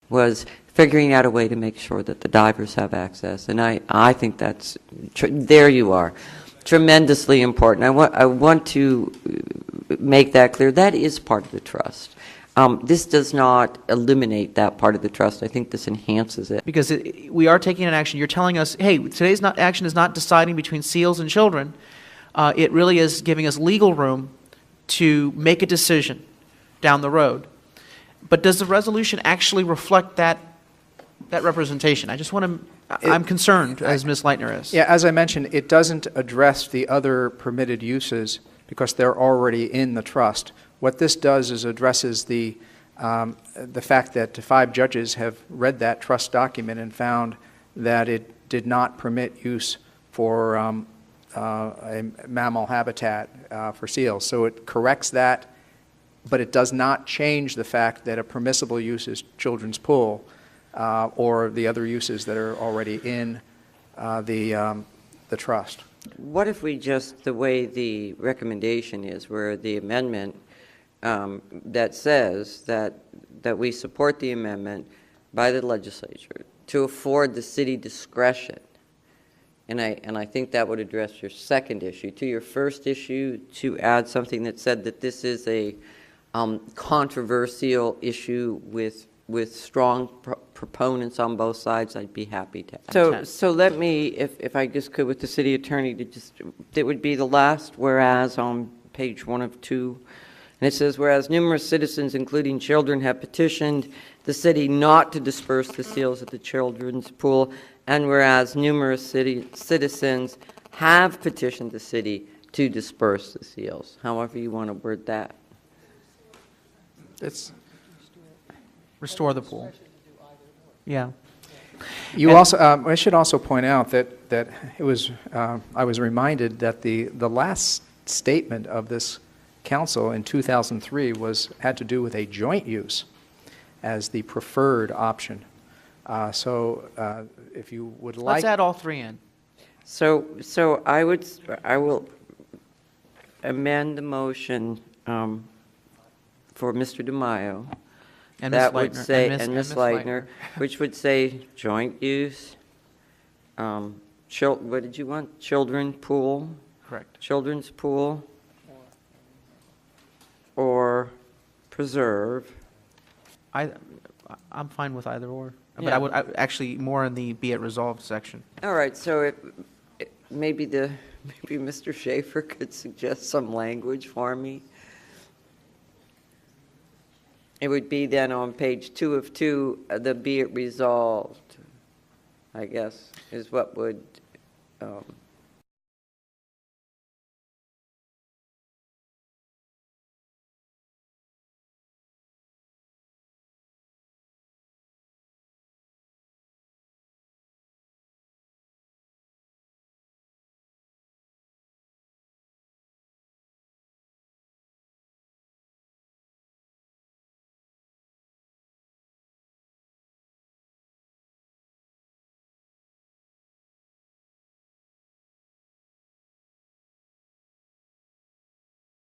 was figuring out a way to make sure that the divers have access. And I think that's, there you are, tremendously important. I want to make that clear. That is part of the trust. This does not eliminate that part of the trust. I think this enhances it. Because we are taking an action. You're telling us, hey, today's action is not deciding between seals and children. It really is giving us legal room to make a decision down the road. But does the resolution actually reflect that representation? I just want to, I'm concerned, as Ms. Leitner is. Yeah, as I mentioned, it doesn't address the other permitted uses because they're already in the trust. What this does is addresses the fact that 5 judges have read that trust document and found that it did not permit use for a mammal habitat for seals. So it corrects that, but it does not change the fact that a permissible use is children's pool or the other uses that are already in the trust. What if we just, the way the recommendation is, where the amendment that says that we support the amendment by the legislature to afford the city discretion, and I think that would address your second issue. To your first issue, to add something that said that this is a controversial issue with strong proponents on both sides, I'd be happy to. So let me, if I just could, with the city attorney, to just, it would be the last whereas on page 1 of 2. And it says, whereas numerous citizens, including children, have petitioned the city not to disperse the seals at the children's pool, and whereas numerous citizens have petitioned the city to disperse the seals. However you want to word that. It's Restore the pool. Yeah. You also, I should also point out that it was, I was reminded that the last statement of this council in 2003 had to do with a joint use as the preferred option. So if you would like, Let's add all 3 in. So I will amend the motion for Mr. DeMaio. And That Ms. would Leitner. say, and and Ms. Ms. Leitner, which would say joint use, what did you want? Children pool? Correct. Children's pool or preserve. I'm fine with either or. But Yeah. I would actually more in the be it resolved section. All right, so maybe Mr. Schaefer could suggest some language for me. It would be then on page 2 of 2, the be it resolved, I guess, is what would